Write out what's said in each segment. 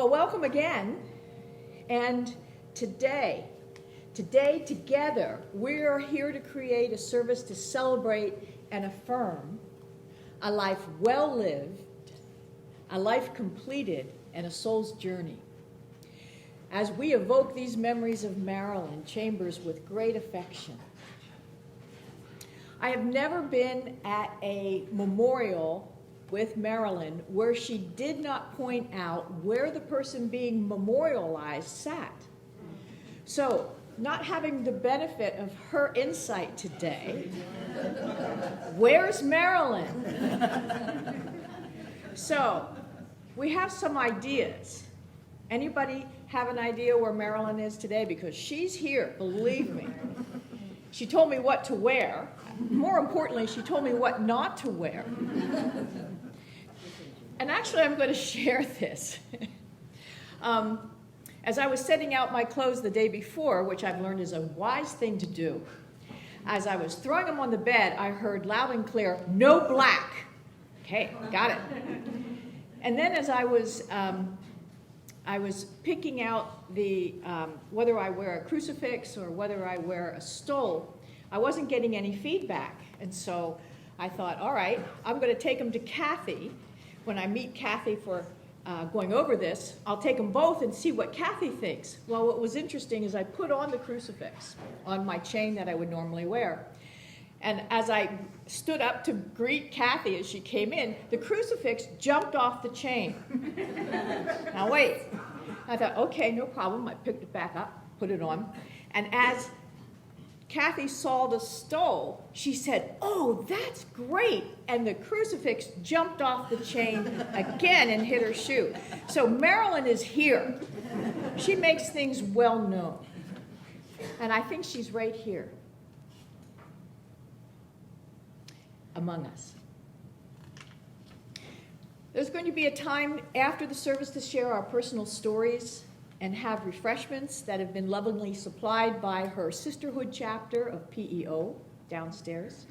Well, welcome again. And today together, we're here to create a service to celebrate and affirm a life well lived, a life completed, and a soul's journey. As we evoke these memories of Marilyn Chambers with great affection. I have never been at a memorial with Marilyn where she did not point out where the person being memorialized sat. So, not having the benefit of her insight today, where's Marilyn? So, we have some ideas. Anybody have an idea where Marilyn is today? Because she's here, believe me. She told me what to wear. More importantly, she told me what not to wear. And actually, I'm going to share this. As I was setting out my clothes the day before, which I've learned is a wise thing to do, as I was throwing them on the bed, I heard loud and clear, "No black." Okay, got it. And then as I was picking out the whether I wear a crucifix or whether I wear a stole, I wasn't getting any feedback. And so I thought, all right, I'm going to take them to Kathy. When I meet Kathy for going over this, I'll take them both and see what Kathy thinks. Well, what was interesting is I put on the crucifix on my chain that I would normally wear. And as I stood up to greet Kathy as she came in, the crucifix jumped off the chain. Now wait. I thought, okay, no problem. I picked it back up, put it on. And as Kathy saw the stole, she said, "Oh, that's great." And the crucifix jumped off the chain again and hit her shoe. So Marilyn is here. She makes things well known. And I think she's right here among us. There's going to be a time after the service to share our personal stories and have refreshments that have been lovingly supplied by her sisterhood chapter of PEO downstairs.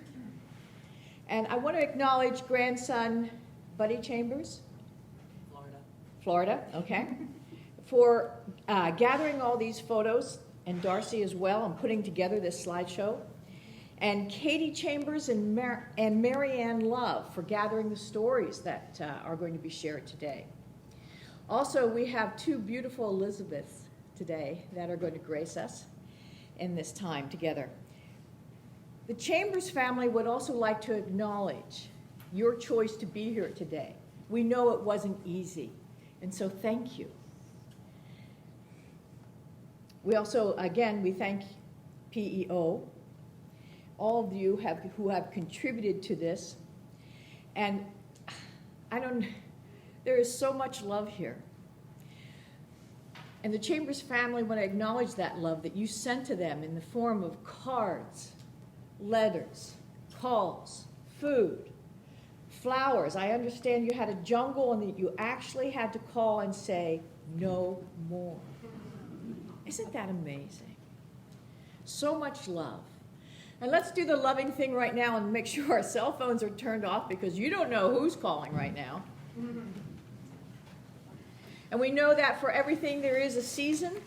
And I want to acknowledge grandson Buddy Chambers. Florida, okay. For gathering all these photos, and Darcy as well, and putting together this slideshow. And Katie Chambers and Marianne Love for gathering the stories that are going to be shared today. Also, we have two beautiful Elizabeths today that are going to grace us in this time together. The Chambers family would also like to acknowledge your choice to be here today. We know it wasn't easy, and so thank you. We also, again, we thank PEO, all of you who have contributed to this. And there is so much love here. And the Chambers family want to acknowledge that love that you sent to them in the form of cards, letters, calls, food, flowers. I understand you had a jungle and that you actually had to call and say, "No more." Isn't that amazing? So much love. And let's do the loving thing right now and make sure our cell phones are turned off because you don't know who's calling right now. And we know that for everything there is a season.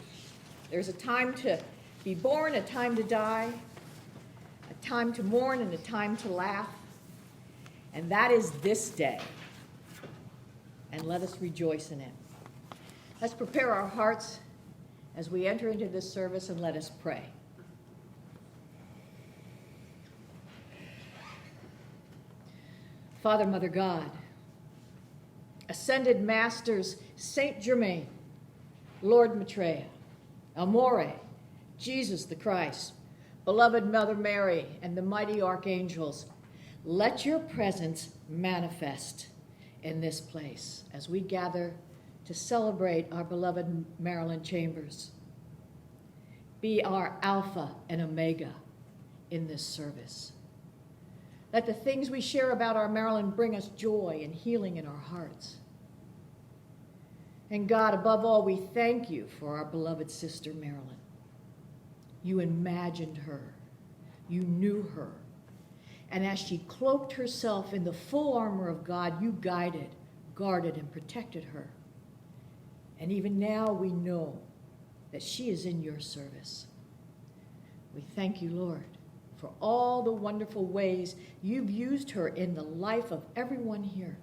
There's a time to be born, a time to die, a time to mourn, and a time to laugh. And that is this day. And let us rejoice in it. Let's prepare our hearts as we enter into this service, and let us pray. Father, Mother God, Ascended Masters, Saint Germain, Lord Maitreya, Amore, Jesus the Christ, beloved Mother Mary, and the mighty archangels, let your presence manifest in this place as we gather to celebrate our beloved Marilyn Chambers. Be our Alpha and Omega in this service. Let the things we share about our Marilyn bring us joy and healing in our hearts. And God, above all, we thank you for our beloved sister Marilyn. You imagined her. You knew her. And as she cloaked herself in the full armor of God, you guided, guarded, and protected her. And even now we know that she is in your service. We thank you, Lord, for all the wonderful ways you've used her in the life of everyone here.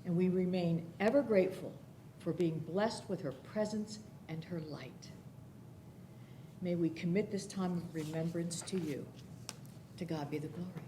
And we remain ever grateful for being blessed with her presence and her light. May we commit this time of remembrance to you. To God be the glory.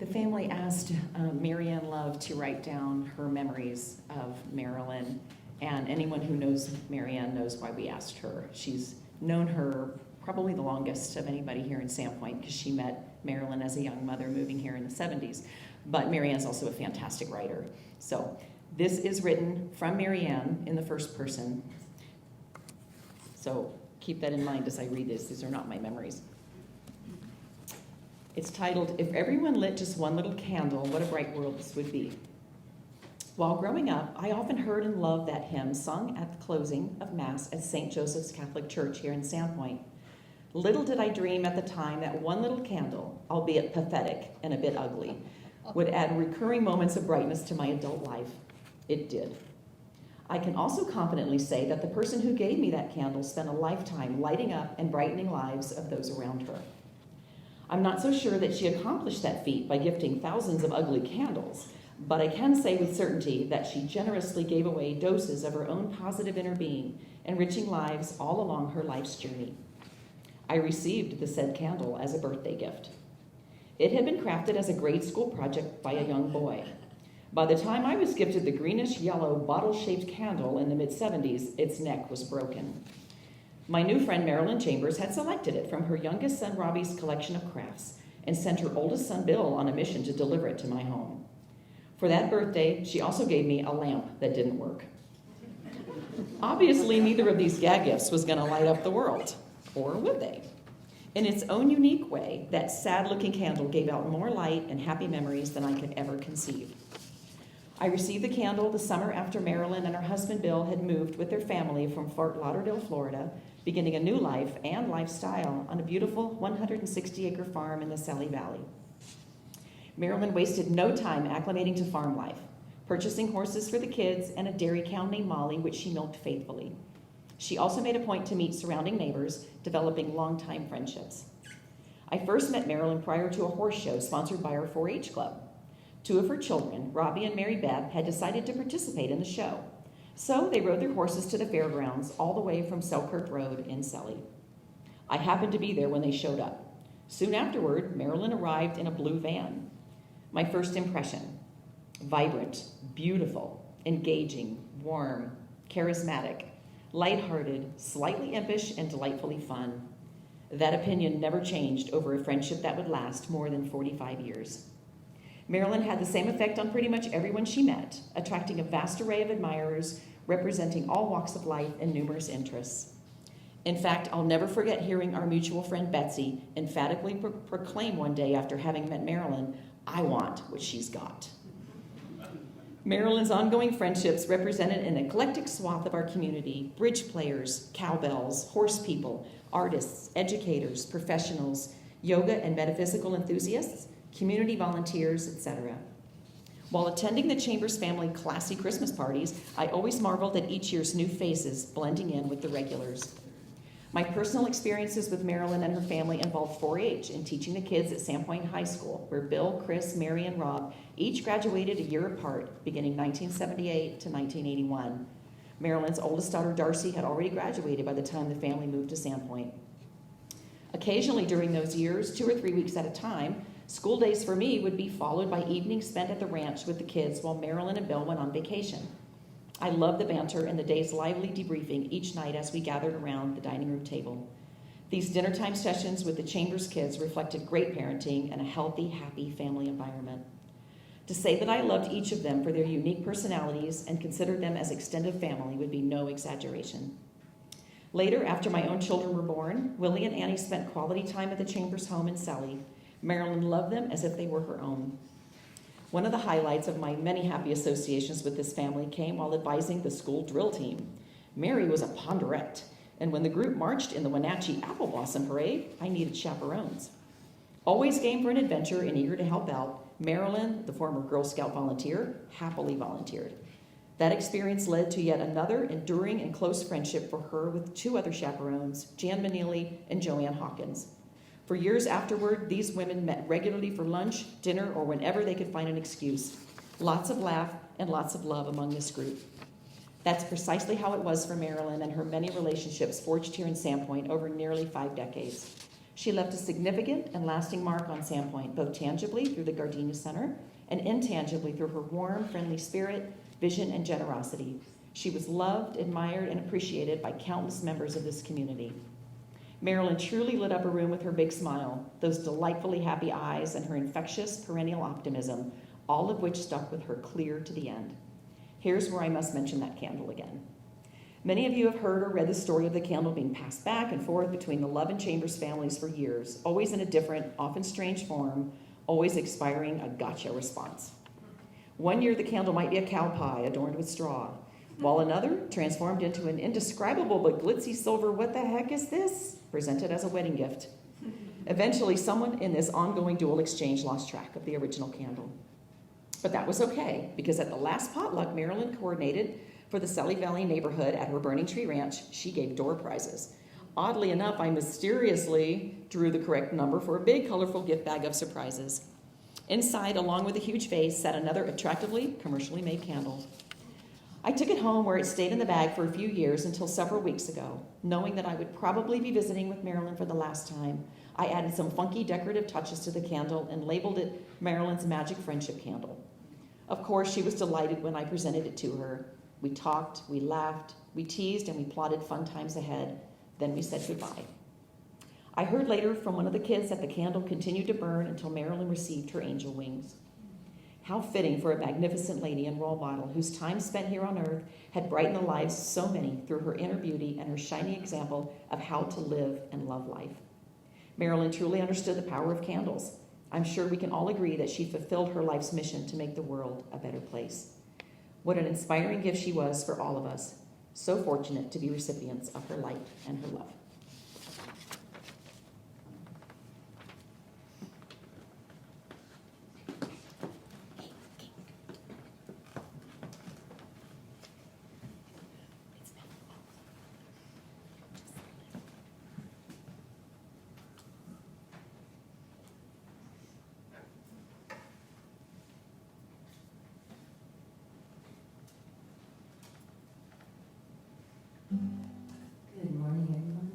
The family asked Mary Ann Love to write down her memories of Marilyn, and anyone who knows Mary Ann knows why we asked her. She's known her probably the longest of anybody here in Sandpoint because she met Marilyn as a young mother moving here in the 70s. But Mary Ann is also a fantastic writer. So this is written from Mary Ann in the first person. So keep that in mind as I read this. These are not my memories. It's titled, If Everyone Lit Just One Little Candle, What a Bright World This Would Be. While growing up, I often heard and loved that hymn sung at the closing of Mass at St. Joseph's Catholic Church here in Sandpoint. Little did I dream at the time that one little candle, albeit pathetic and a bit ugly, would add recurring moments of brightness to my adult life. It did. I can also confidently say that the person who gave me that candle spent a lifetime lighting up and brightening lives of those around her. I'm not so sure that she accomplished that feat by gifting thousands of ugly candles, but I can say with certainty that she generously gave away doses of her own positive inner being, enriching lives all along her life's journey. I received the said candle as a birthday gift. It had been crafted as a grade school project by a young boy. By the time I was gifted the greenish-yellow bottle-shaped candle in the mid-70s, its neck was broken. My new friend Marilyn Chambers had selected it from her youngest son Robbie's collection of crafts and sent her oldest son Bill on a mission to deliver it to my home. For that birthday, she also gave me a lamp that didn't work. Obviously, neither of these gag gifts was going to light up the world, or would they? In its own unique way, that sad-looking candle gave out more light and happy memories than I could ever conceive. I received the candle the summer after Marilyn and her husband Bill had moved with their family from Fort Lauderdale, Florida, beginning a new life and lifestyle on a beautiful 160-acre farm in the Selly Valley. Marilyn wasted no time acclimating to farm life, purchasing horses for the kids and a dairy cow named Molly, which she milked faithfully. She also made a point to meet surrounding neighbors, developing long-time friendships. I first met Marilyn prior to a horse show sponsored by our 4-H club. 2 of her children, Robbie and Mary Beth, had decided to participate in the show. So they rode their horses to the fairgrounds all the way from Selkirk Road in Selly. I happened to be there when they showed up. Soon afterward, Marilyn arrived in a blue van. My first impression, vibrant, beautiful, engaging, warm, charismatic, lighthearted, slightly impish, and delightfully fun. That opinion never changed over a friendship that would last more than 45 years. Marilyn had the same effect on pretty much everyone she met, attracting a vast array of admirers representing all walks of life and numerous interests. In fact, I'll never forget hearing our mutual friend Betsy emphatically proclaim one day after having met Marilyn, "I want what she's got." Marilyn's ongoing friendships represented an eclectic swath of our community: bridge players, cowbells, horse people, artists, educators, professionals, yoga and metaphysical enthusiasts, community volunteers, etc. While attending the Chambers family classy Christmas parties, I always marveled at each year's new faces blending in with the regulars. My personal experiences with Marilyn and her family involved 4-H and teaching the kids at Sandpoint High School, where Bill, Chris, Mary, and Rob each graduated a year apart, beginning 1978 to 1981. Marilyn's oldest daughter, Darcy, had already graduated by the time the family moved to Sandpoint. Occasionally during those years, 2 or 3 weeks at a time, school days for me would be followed by evenings spent at the ranch with the kids while Marilyn and Bill went on vacation. I loved the banter and the day's lively debriefing each night as we gathered around the dining room table. These dinnertime sessions with the Chambers kids reflected great parenting and a healthy, happy family environment. To say that I loved each of them for their unique personalities and considered them as extended family would be no exaggeration. Later, after my own children were born, Willie and Annie spent quality time at the Chambers home in Selly. Marilyn loved them as if they were her own. One of the highlights of my many happy associations with this family came while advising the school drill team. Mary was a ponderette, and when the group marched in the Wenatchee Apple Blossom Parade, I needed chaperones. Always game for an adventure and eager to help out, Marilyn, the former Girl Scout volunteer, happily volunteered. That experience led to yet another enduring and close friendship for her with 2 other chaperones, Jan Manili and Joanne Hawkins. For years afterward, these women met regularly for lunch, dinner, or whenever they could find an excuse. Lots of laugh and lots of love among this group. That's precisely how it was for Marilyn and her many relationships forged here in Sandpoint over nearly 5 decades. She left a significant and lasting mark on Sandpoint, both tangibly through the Gardenia Center and intangibly through her warm, friendly spirit, vision, and generosity. She was loved, admired, and appreciated by countless members of this community. Marilyn truly lit up a room with her big smile, those delightfully happy eyes, and her infectious, perennial optimism, all of which stuck with her clear to the end. Here's where I must mention that candle again. Many of you have heard or read the story of the candle being passed back and forth between the Love and Chambers families for years, always in a different, often strange form, always expiring a gotcha response. One year the candle might be a cow pie adorned with straw, while another transformed into an indescribable but glitzy silver "what the heck is this?" presented as a wedding gift. Eventually, someone in this ongoing dual exchange lost track of the original candle. But that was okay, because at the last potluck Marilyn coordinated for the Sully Valley neighborhood at her Burning Tree Ranch, she gave door prizes. Oddly enough, I mysteriously drew the correct number for a big, colorful gift bag of surprises. Inside, along with a huge vase, sat another attractively, commercially made candle. I took it home where it stayed in the bag for a few years until several weeks ago. Knowing that I would probably be visiting with Marilyn for the last time, I added some funky decorative touches to the candle and labeled it Marilyn's Magic Friendship Candle. Of course, she was delighted when I presented it to her. We talked, we laughed, we teased, and we plotted fun times ahead. Then we said goodbye. I heard later from one of the kids that the candle continued to burn until Marilyn received her angel wings. How fitting for a magnificent lady and role model whose time spent here on earth had brightened the lives of so many through her inner beauty and her shining example of how to live and love life. Marilyn truly understood the power of candles. I'm sure we can all agree that she fulfilled her life's mission to make the world a better place. What an inspiring gift she was for all of us. So fortunate to be recipients of her light and her love. Good morning, everyone.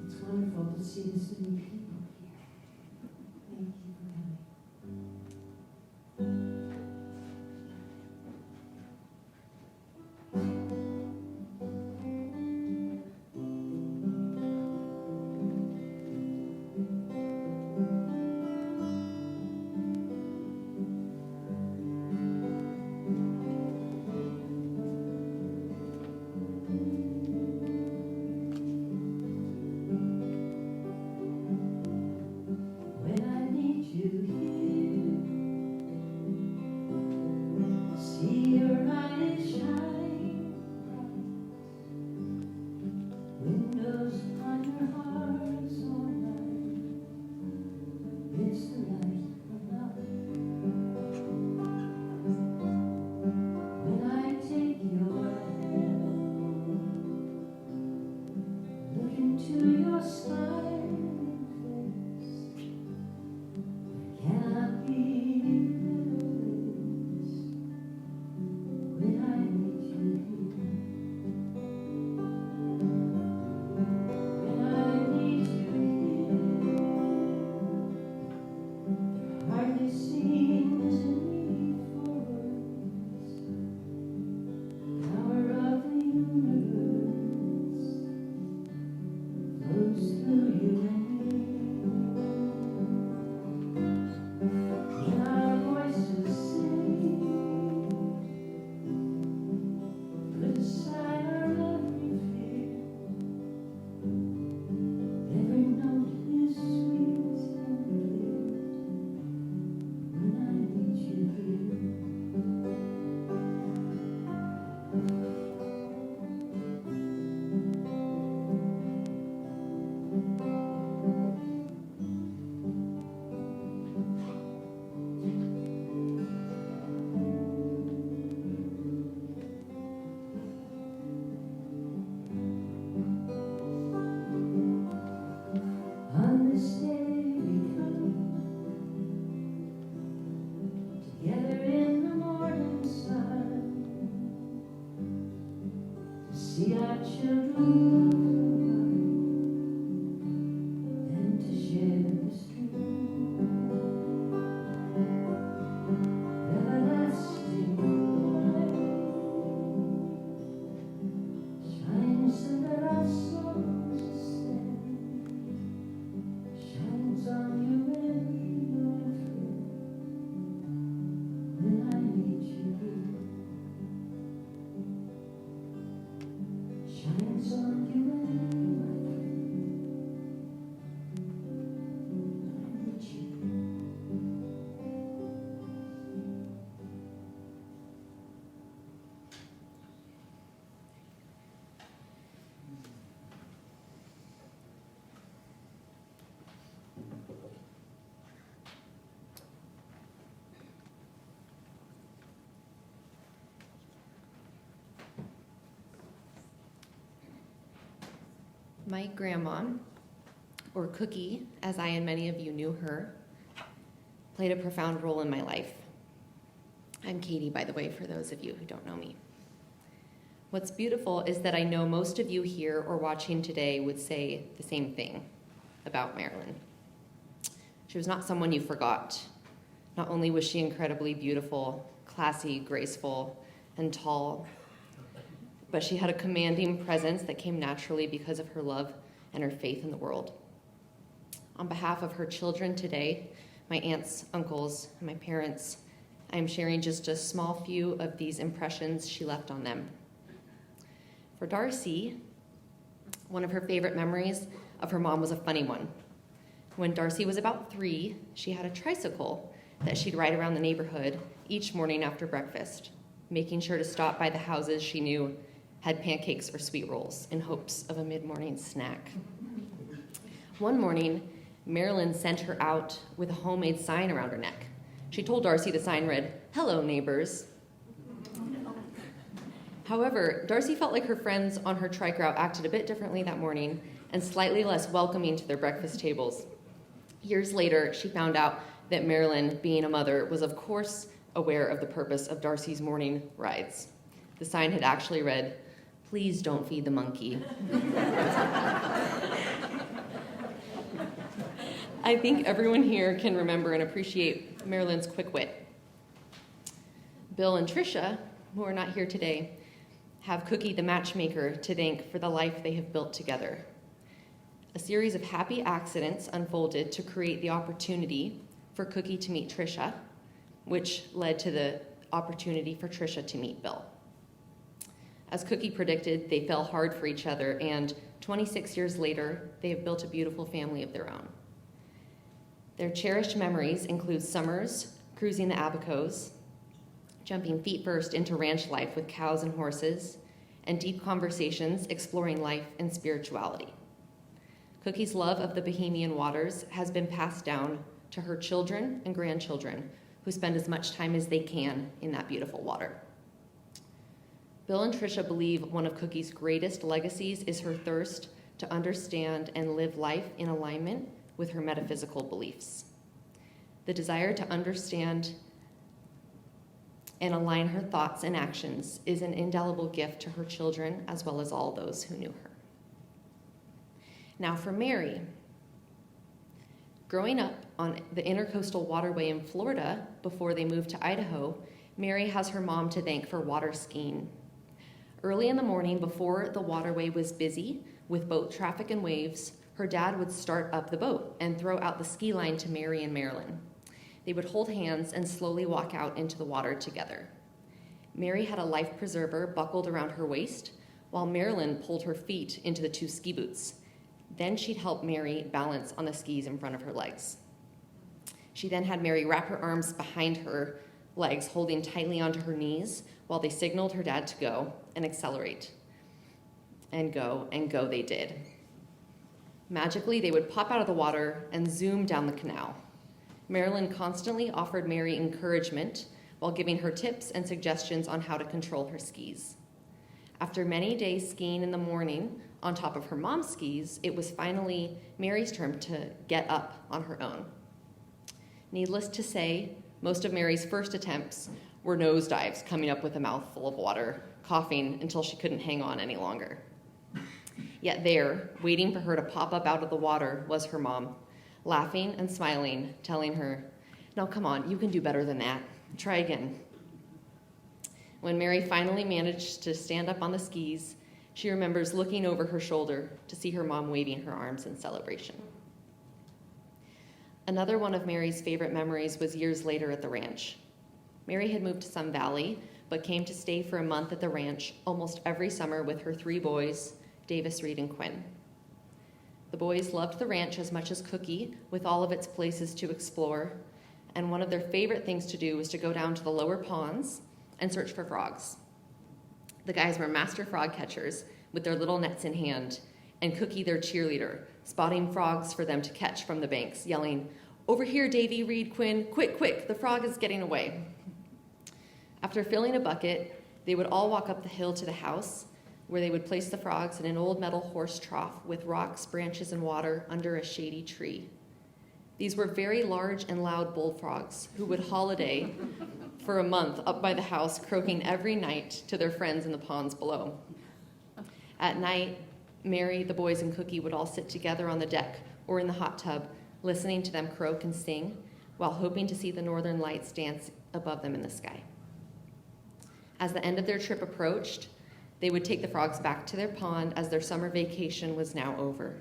It's wonderful to see so many people here. Thank you for coming. our children and to share the stream. Everlasting light shines so that our souls ascend, shines on you and your friend. When I meet you, shines on you and my friend. When I meet you. My grandma, or Cookie, as I and many of you knew her, played a profound role in my life. I'm Katie, by the way, for those of you who don't know me. What's beautiful is that I know most of you here or watching today would say the same thing about Marilyn. She was not someone you forgot. Not only was she incredibly beautiful, classy, graceful, and tall, but she had a commanding presence that came naturally because of her love and her faith in the world. On behalf of her children today, my aunts, uncles, and my parents, I am sharing just a small few of these impressions she left on them. For Darcy, one of her favorite memories of her mom was a funny one. When Darcy was about 3, she had a tricycle that she'd ride around the neighborhood each morning after breakfast, making sure to stop by the houses she knew had pancakes or sweet rolls in hopes of a mid-morning snack. One morning, Marilyn sent her out with a homemade sign around her neck. She told Darcy the sign read, "Hello, neighbors." However, Darcy felt like her friends on her trike route acted a bit differently that morning and slightly less welcoming to their breakfast tables. Years later, she found out that Marilyn, being a mother, was of course aware of the purpose of Darcy's morning rides. The sign had actually read, "Please don't feed the monkey." I think everyone here can remember and appreciate Marilyn's quick wit. Bill and Tricia, who are not here today, have Cookie the matchmaker to thank for the life they have built together. A series of happy accidents unfolded to create the opportunity for Cookie to meet Tricia, which led to the opportunity for Tricia to meet Bill. As Cookie predicted, they fell hard for each other, and 26 years later, they have built a beautiful family of their own. Their cherished memories include summers cruising the Abacos, jumping feet first into ranch life with cows and horses, and deep conversations exploring life and spirituality. Cookie's love of the Bohemian waters has been passed down to her children and grandchildren, who spend as much time as they can in that beautiful water. Bill and Tricia believe one of Cookie's greatest legacies is her thirst to understand and live life in alignment with her metaphysical beliefs. The desire to understand and align her thoughts and actions is an indelible gift to her children as well as all those who knew her. Now for Mary. Growing up on the Intercoastal Waterway in Florida before they moved to Idaho, Mary has her mom to thank for water skiing. Early in the morning, before the waterway was busy with boat traffic and waves, her dad would start up the boat and throw out the ski line to Mary and Marilyn. They would hold hands and slowly walk out into the water together. Mary had a life preserver buckled around her waist, while Marilyn pulled her feet into the 2 ski boots. Then she'd help Mary balance on the skis in front of her legs. She then had Mary wrap her arms behind her legs, holding tightly onto her knees, while they signaled her dad to go and accelerate. And go they did. Magically, they would pop out of the water and zoom down the canal. Marilyn constantly offered Mary encouragement while giving her tips and suggestions on how to control her skis. After many days skiing in the morning on top of her mom's skis, it was finally Mary's turn to get up on her own. Needless to say, most of Mary's first attempts were nosedives, coming up with a mouthful of water, coughing until she couldn't hang on any longer. Yet there, waiting for her to pop up out of the water, was her mom, laughing and smiling, telling her, "No, come on, you can do better than that. Try again." When Mary finally managed to stand up on the skis, she remembers looking over her shoulder to see her mom waving her arms in celebration. Another one of Mary's favorite memories was years later at the ranch. Mary had moved to Sun Valley, but came to stay for a month at the ranch almost every summer with her 3 boys, Davis, Reed, and Quinn. The boys loved the ranch as much as Cookie, with all of its places to explore, and one of their favorite things to do was to go down to the lower ponds and search for frogs. The guys were master frog catchers with their little nets in hand, and Cookie their cheerleader, spotting frogs for them to catch from the banks, yelling, "Over here, Davy, Reed, Quinn, quick, quick, the frog is getting away." After filling a bucket, they would all walk up the hill to the house, where they would place the frogs in an old metal horse trough with rocks, branches, and water under a shady tree. These were very large and loud bullfrogs who would holiday for a month up by the house, croaking every night to their friends in the ponds below. At night, Mary, the boys, and Cookie would all sit together on the deck or in the hot tub, listening to them croak and sing, while hoping to see the northern lights dance above them in the sky. As the end of their trip approached, they would take the frogs back to their pond as their summer vacation was now over.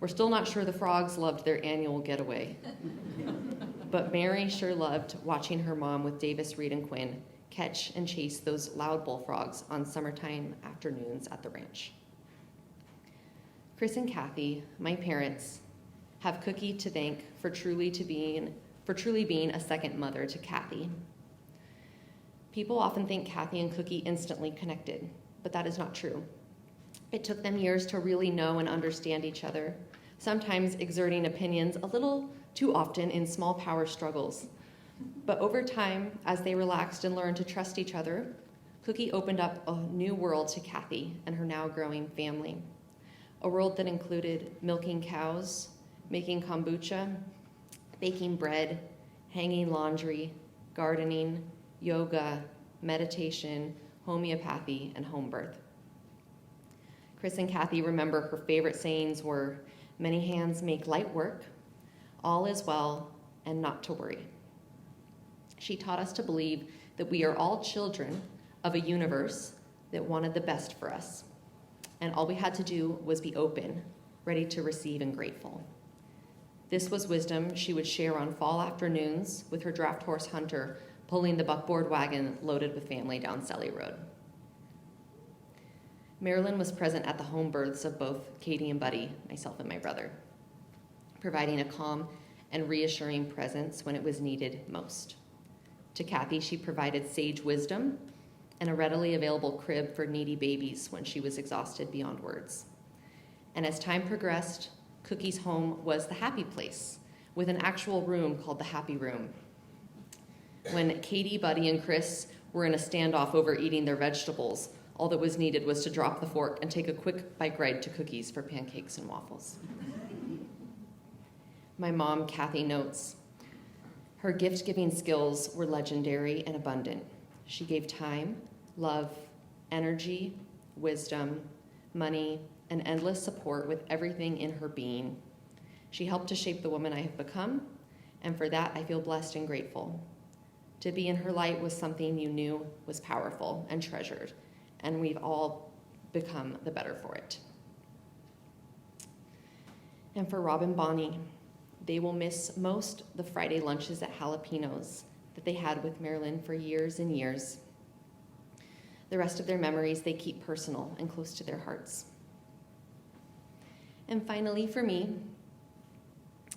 We're still not sure the frogs loved their annual getaway, but Mary sure loved watching her mom with Davis, Reed, and Quinn catch and chase those loud bullfrogs on summertime afternoons at the ranch. Chris and Kathy, my parents, have Cookie to thank for truly being a second mother to Kathy. People often think Kathy and Cookie instantly connected, but that is not true. It took them years to really know and understand each other, sometimes exerting opinions a little too often in small power struggles. But over time, as they relaxed and learned to trust each other, Cookie opened up a new world to Kathy and her now growing family. A world that included milking cows, making kombucha, baking bread, hanging laundry, gardening, yoga, meditation, homeopathy, and home birth. Chris and Kathy remember her favorite sayings were, "Many hands make light work," "all is well," and "not to worry." She taught us to believe that we are all children of a universe that wanted the best for us, and all we had to do was be open, ready to receive, and grateful. This was wisdom she would share on fall afternoons with her draft horse Hunter, pulling the buckboard wagon loaded with family down Selly Road. Marilyn was present at the home births of both Katie and Buddy, myself and my brother, providing a calm and reassuring presence when it was needed most. To Kathy, she provided sage wisdom and a readily available crib for needy babies when she was exhausted beyond words. And as time progressed, Cookie's home was the happy place, with an actual room called the happy room. When Katie, Buddy, and Chris were in a standoff over eating their vegetables, all that was needed was to drop the fork and take a quick bike ride to Cookie's for pancakes and waffles. My mom, Kathy, notes, her gift-giving skills were legendary and abundant. She gave time, love, energy, wisdom, money, and endless support with everything in her being. She helped to shape the woman I have become, and for that I feel blessed and grateful. To be in her light was something you knew was powerful and treasured, and we've all become the better for it. And for Rob and Bonnie, they will miss most the Friday lunches at Jalapenos that they had with Marilyn for years and years. The rest of their memories they keep personal and close to their hearts. And finally, for me,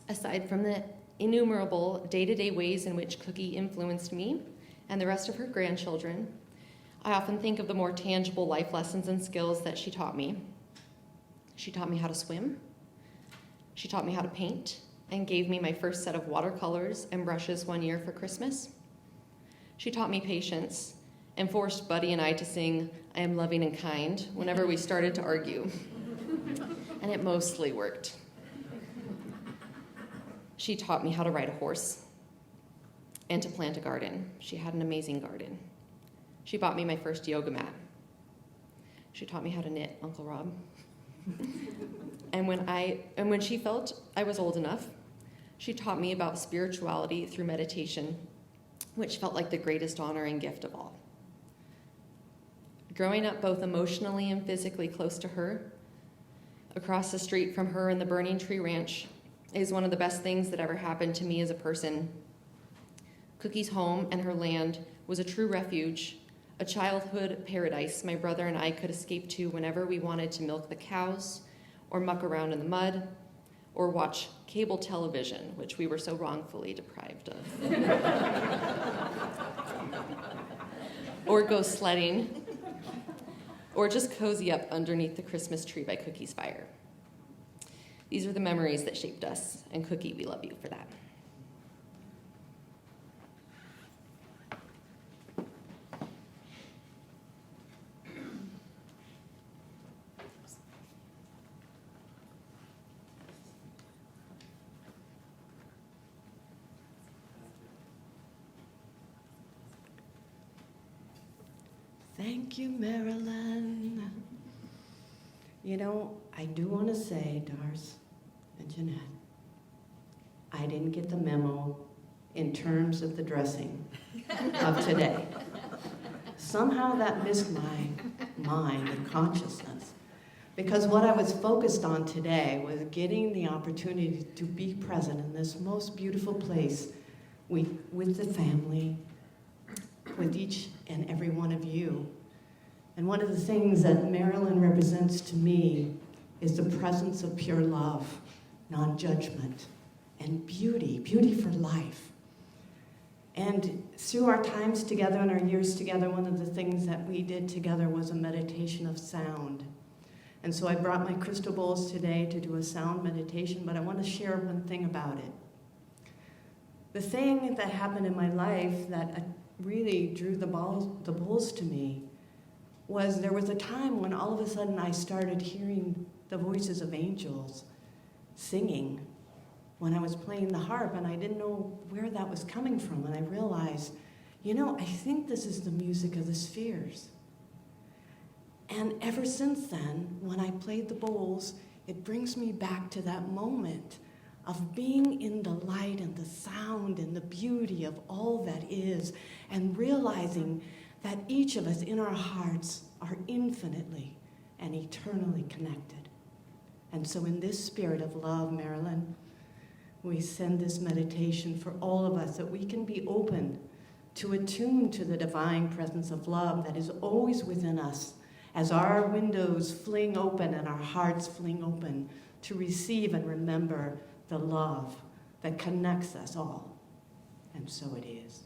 aside from the innumerable day-to-day ways in which Cookie influenced me and the rest of her grandchildren, I often think of the more tangible life lessons and skills that she taught me. She taught me how to swim. She taught me how to paint and gave me my first set of watercolors and brushes one year for Christmas. She taught me patience and forced Buddy and I to sing "I Am Loving and Kind" whenever we started to argue. And it mostly worked. She taught me how to ride a horse and to plant a garden. She had an amazing garden. She bought me my first yoga mat. She taught me how to knit, Uncle Rob. And when she felt I was old enough, she taught me about spirituality through meditation, which felt like the greatest honor and gift of all. Growing up both emotionally and physically close to her, across the street from her in the Burning Tree Ranch, is one of the best things that ever happened to me as a person. Cookie's home and her land was a true refuge, a childhood paradise my brother and I could escape to whenever we wanted to milk the cows, or muck around in the mud, or watch cable television, which we were so wrongfully deprived of. Or go sledding, or just cozy up underneath the Christmas tree by Cookie's fire. These are the memories that shaped us, and Cookie, we love you for that. Thank you, Marilyn. You know, I do want to say, Darce and Jeanette, I didn't get the memo in terms of the dressing of today. Somehow that missed my mind and consciousness, because what I was focused on today was getting the opportunity to be present in this most beautiful place with the family, with each and every one of you. And one of the things that Marilyn represents to me is the presence of pure love, non-judgment, and beauty for life. And through our times together and our years together, one of the things that we did together was a meditation of sound. And so I brought my crystal bowls today to do a sound meditation, but I want to share one thing about it. The thing that happened in my life that really drew the bowls to me was there was a time when all of a sudden I started hearing the voices of angels singing when I was playing the harp, and I didn't know where that was coming from, and I realized, you know, I think this is the music of the spheres. And ever since then, when I played the bowls, it brings me back to that moment of being in the light and the sound and the beauty of all that is, and realizing that each of us in our hearts are infinitely and eternally connected. And so in this spirit of love, Marilyn, we send this meditation for all of us, that we can be open to attune to the divine presence of love that is always within us, as our windows fling open and our hearts fling open to receive and remember the love that connects us all. And so it is.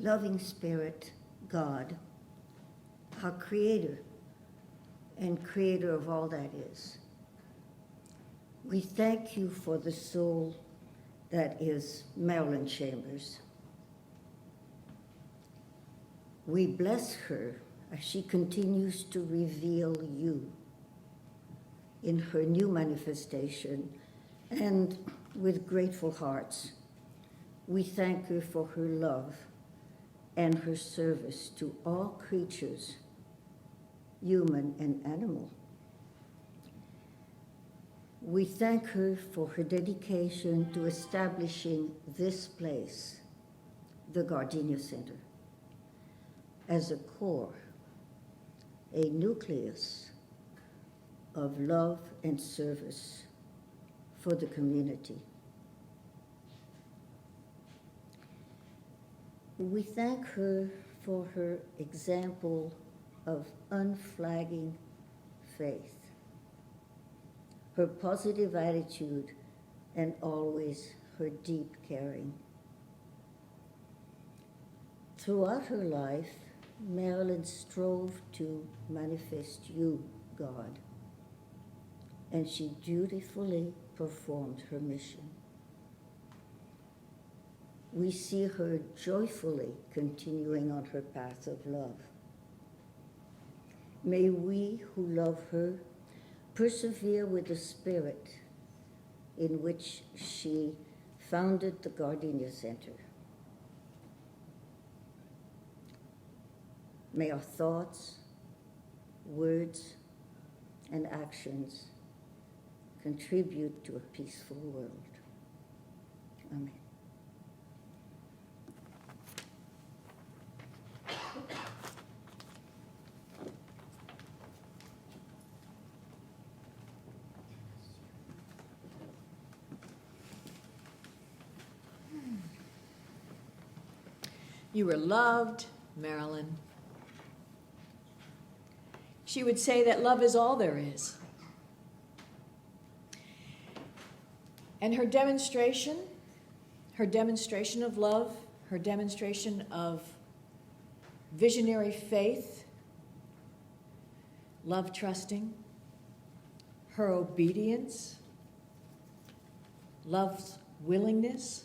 loving spirit, God, our creator and creator of all that is. We thank you for the soul that is Marilyn Chambers. We bless her as she continues to reveal you in her new manifestation, and with grateful hearts, we thank her for her love and her service to all creatures, human and animal. We thank her for her dedication to establishing this place, the Gardenia Center, as a core, a nucleus of love and service for the community. We thank her for her example of unflagging faith, her positive attitude, and always her deep caring. Throughout her life, Marilyn strove to manifest you, God, and she dutifully performed her mission. We see her joyfully continuing on her path of love. May we who love her persevere with the spirit in which she founded the Gardenia Center. May our thoughts, words, and actions contribute to a peaceful world. Amen. You were loved, Marilyn. She would say that love is all there is. And her demonstration of love, her demonstration of visionary faith, love trusting, her obedience, love's willingness,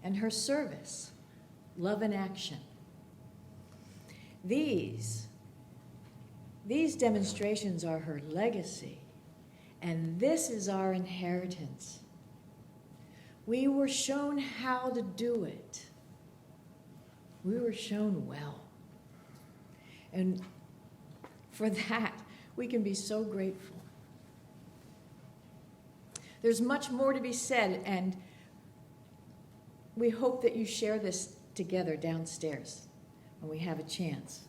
and her service, love in action. These demonstrations are her legacy, and this is our inheritance. We were shown how to do it. We were shown well. And for that, we can be so grateful. There's much more to be said, and we hope that you share this together downstairs when we have a chance.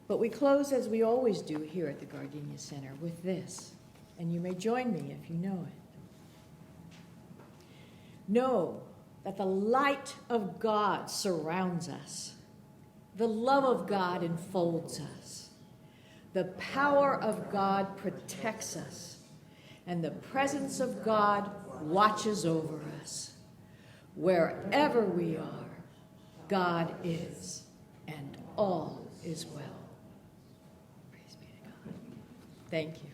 But we close, as we always do here at the Gardenia Center, with this, and you may join me if you know it. Know that the light of God surrounds us. The love of God enfolds us. The power of God protects us. And the presence of God watches over us. Wherever we are, God is, and all is well. Praise be to God. Thank you.